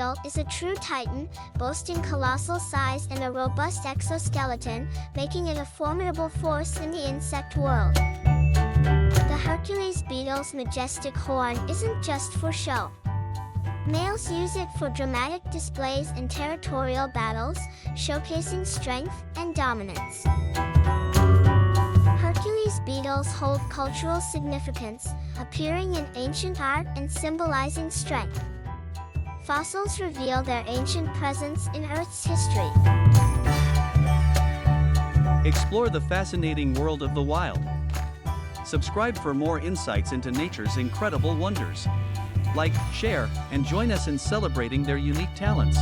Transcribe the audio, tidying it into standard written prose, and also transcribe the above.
beetle is a true titan, boasting colossal size and a robust exoskeleton, making it a formidable force in the insect world. The Hercules beetle's majestic horn isn't just for show. Males use it for dramatic displays and territorial battles, showcasing strength and dominance. Hercules beetles hold cultural significance, appearing in ancient art and symbolizing strength. Fossils reveal their ancient presence in Earth's history. Explore the fascinating world of the wild. Subscribe for more insights into nature's incredible wonders. Like, share, and join us in celebrating their unique talents.